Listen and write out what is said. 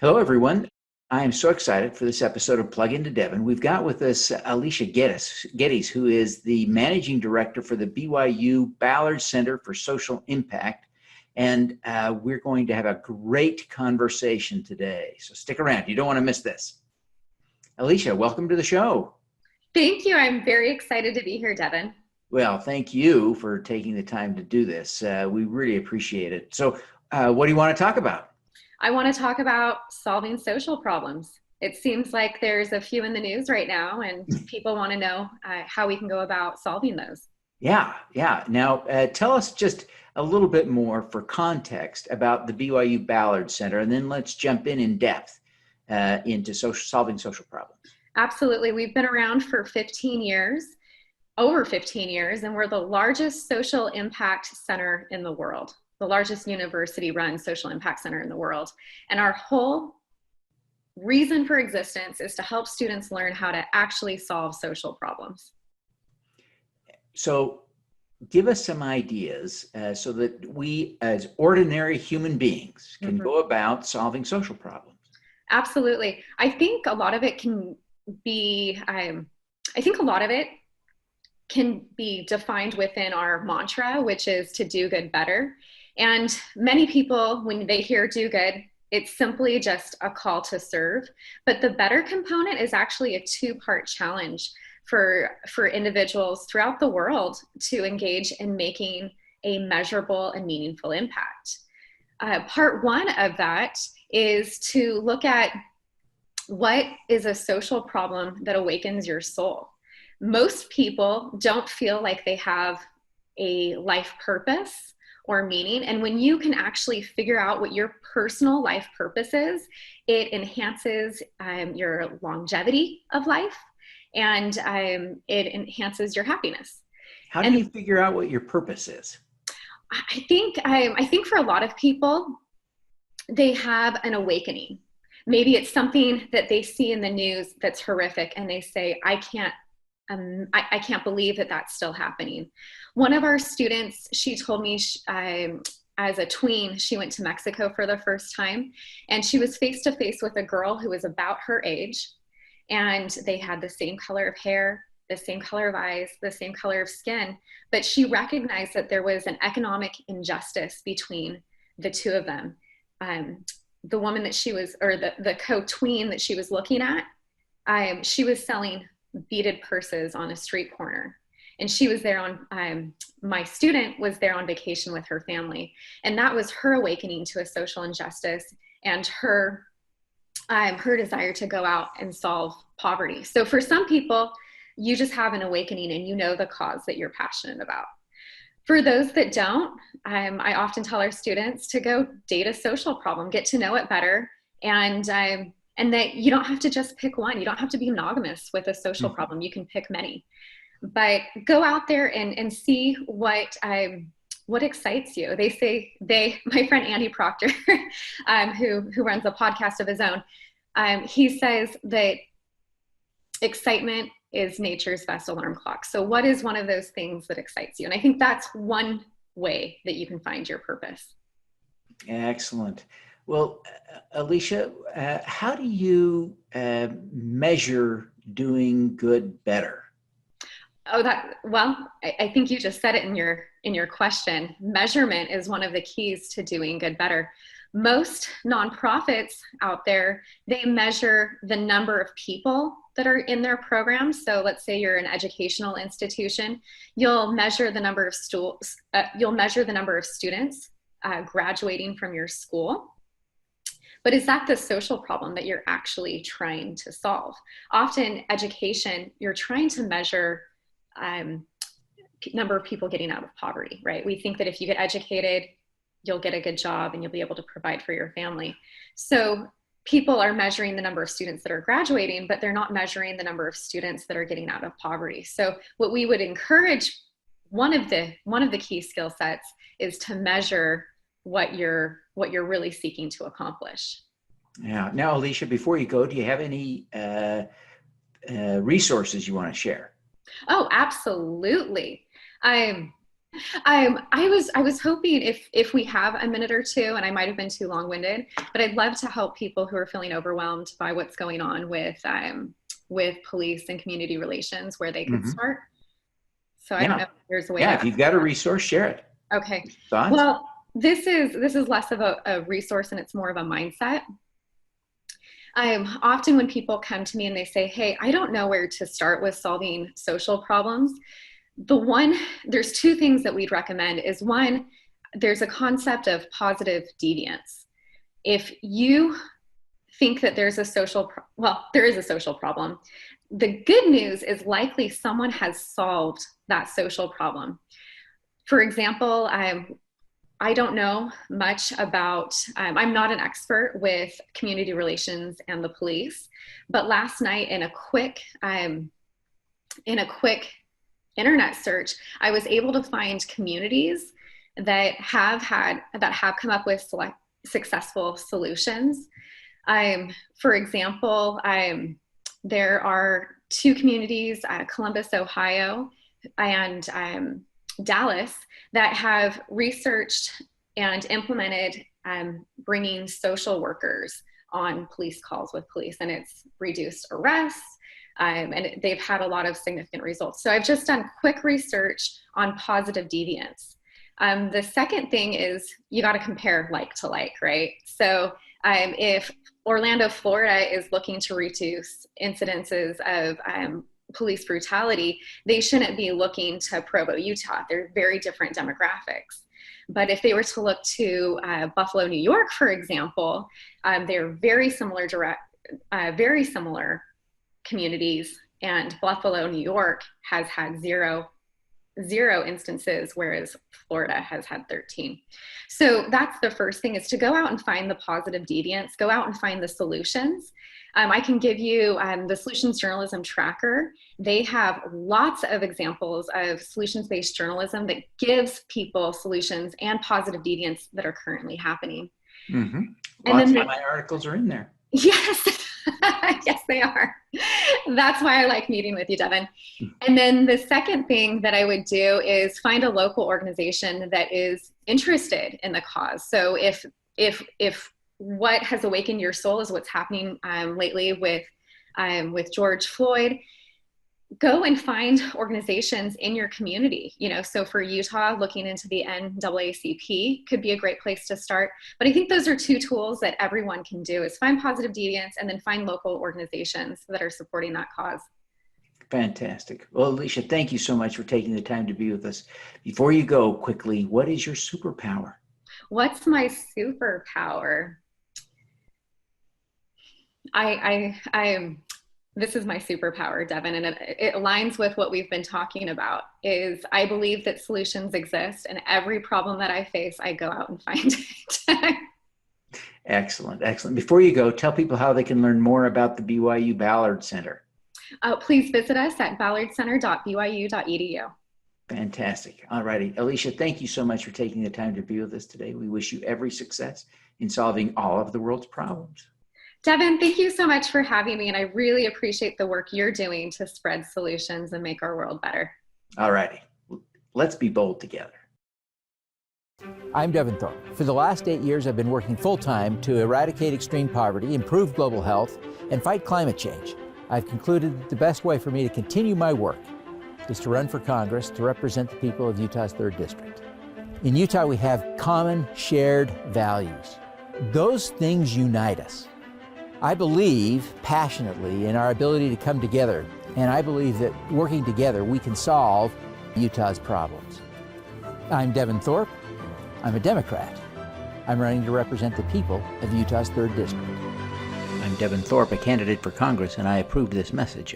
Hello, everyone. I am so excited for this episode of Plug Into Devin. We've got with us Alicia Gettys, who is the managing director for the BYU Ballard Center for Social Impact. And we're going to have a great conversation today. So stick around. You don't want to miss this. Alicia, welcome to the show. Thank you. I'm very excited to be here, Devin. Well, thank you for taking the time to do this. We really appreciate it. So what do you want to talk about? I want to talk about solving social problems. It seems like there's a few in the news right now, and people want to know how we can go about solving those. Yeah. Now, tell us just a little bit more for context about the BYU Ballard Center, and then let's jump in depth into solving social problems. Absolutely. We've been around for 15 years, over 15 years, and we're the largest social impact center in the world, the largest university-run social impact center in the world. And our whole reason for existence is to help students learn how to actually solve social problems. So give us some ideas so that we, as ordinary human beings, can go about solving social problems. Absolutely. I think a lot of it can be, I think a lot of it can be defined within our mantra, which is to do good better. And many people, when they hear do good, it's simply just a call to serve. But the better component is actually a two-part challenge for individuals throughout the world to engage in making a measurable and meaningful impact. Part one of that is to look at what is a social problem that awakens your soul. Most people don't feel like they have a life purpose or meaning. And when you can actually figure out what your personal life purpose is, it enhances your longevity of life, and it enhances your happiness. How do you figure out what your purpose is? I think for a lot of people, they have an awakening. Maybe it's something that they see in the news that's horrific, and they say, I can't believe that that's still happening. One of our students, she told me as a tween, she went to Mexico for the first time, and she was face to face with a girl who was about her age, and they had the same color of hair, the same color of eyes, the same color of skin, but she recognized that there was an economic injustice between the two of them. The woman that she was, or the co-tween that she was looking at, she was selling beaded purses on a street corner. And she was there on, my student was there on vacation with her family. And that was her awakening to a social injustice and her desire to go out and solve poverty. So for some people, you just have an awakening and you know the cause that you're passionate about. For those that don't, I often tell our students to go date a social problem, get to know it better, and that you don't have to just pick one. You don't have to be monogamous with a social problem. You can pick many. But go out there and see what excites you. My friend Andy Proctor, who runs a podcast of his own, he says that excitement is nature's best alarm clock. So what is one of those things that excites you? And I think that's one way that you can find your purpose. Excellent. Well, Alicia, how do you measure doing good better? I think you just said it in your question. Measurement is one of the keys to doing good better. Most nonprofits out there, they measure the number of people that are in their programs. So let's say you're an educational institution, you'll measure the number of students graduating from your school. But is that the social problem that you're actually trying to solve? Often education, you're trying to measure number of people getting out of poverty, right? We think that if you get educated, you'll get a good job and you'll be able to provide for your family. So people are measuring the number of students that are graduating, but they're not measuring the number of students that are getting out of poverty. So what we would encourage, one of the key skill sets is to measure what you're really seeking to accomplish. Yeah. Now, Alicia, before you go, do you have any resources you want to share? Oh, absolutely. I was hoping if we have a minute or two, and I might have been too long-winded, but I'd love to help people who are feeling overwhelmed by what's going on with police and community relations, where they could start. So I don't know if there's a way. Yeah, if you've got a resource, share it. Okay. Thoughts? Well, this is less of a resource and it's more of a mindset. Often when people come to me and they say, hey, I don't know where to start with solving social problems. There's two things that we'd recommend is one, there's a concept of positive deviance. If you think that there is a social problem, the good news is likely someone has solved that social problem. For example, I don't know much about, I'm not an expert with community relations and the police, but last night in a quick internet search, I was able to find communities that have come up with successful solutions. For example, there are two communities, Columbus, Ohio, and Dallas, that have researched and implemented bringing social workers on police calls with police, and it's reduced arrests, and they've had a lot of significant results. So I've just done quick research on positive deviance. The second thing is you got to compare like to like, right? So if Orlando, Florida is looking to reduce incidences of police brutality, they shouldn't be looking to Provo, Utah. They're very different demographics. But if they were to look to Buffalo, New York, for example, they're very similar communities, and Buffalo, New York has had zero instances, whereas Florida has had 13. So that's the first thing, is to go out and find the positive deviance, go out and find the solutions. I can give you the Solutions Journalism Tracker. They have lots of examples of solutions-based journalism that gives people solutions and positive deviance that are currently happening. Mm-hmm. And Lots of my articles are in there. Yes. Yes, they are. That's why I like meeting with you, Devin. And then the second thing that I would do is find a local organization that is interested in the cause. So if what has awakened your soul is what's happening lately with George Floyd, go and find organizations in your community. So for Utah, looking into the NAACP could be a great place to start. But I think those are two tools that everyone can do, is find positive deviance and then find local organizations that are supporting that cause. Fantastic. Well, Alicia, thank you so much for taking the time to be with us. Before you go, quickly, what is your superpower? What's my superpower? This is my superpower, Devin, and it aligns with what we've been talking about, is I believe that solutions exist, and every problem that I face, I go out and find it. Excellent. Excellent. Before you go, tell people how they can learn more about the BYU Ballard Center. Please visit us at ballardcenter.byu.edu. Fantastic. All righty. Alicia, thank you so much for taking the time to be with us today. We wish you every success in solving all of the world's problems. Devin, thank you so much for having me, and I really appreciate the work you're doing to spread solutions and make our world better. All righty. Let's be bold together. I'm Devin Thorpe. For the last 8 years, I've been working full-time to eradicate extreme poverty, improve global health, and fight climate change. I've concluded that the best way for me to continue my work is to run for Congress to represent the people of Utah's 3rd District. In Utah, we have common shared values. Those things unite us. I believe passionately in our ability to come together, and I believe that working together we can solve Utah's problems. I'm Devin Thorpe. I'm a Democrat. I'm running to represent the people of Utah's 3rd District. I'm Devin Thorpe, a candidate for Congress, and I approve this message.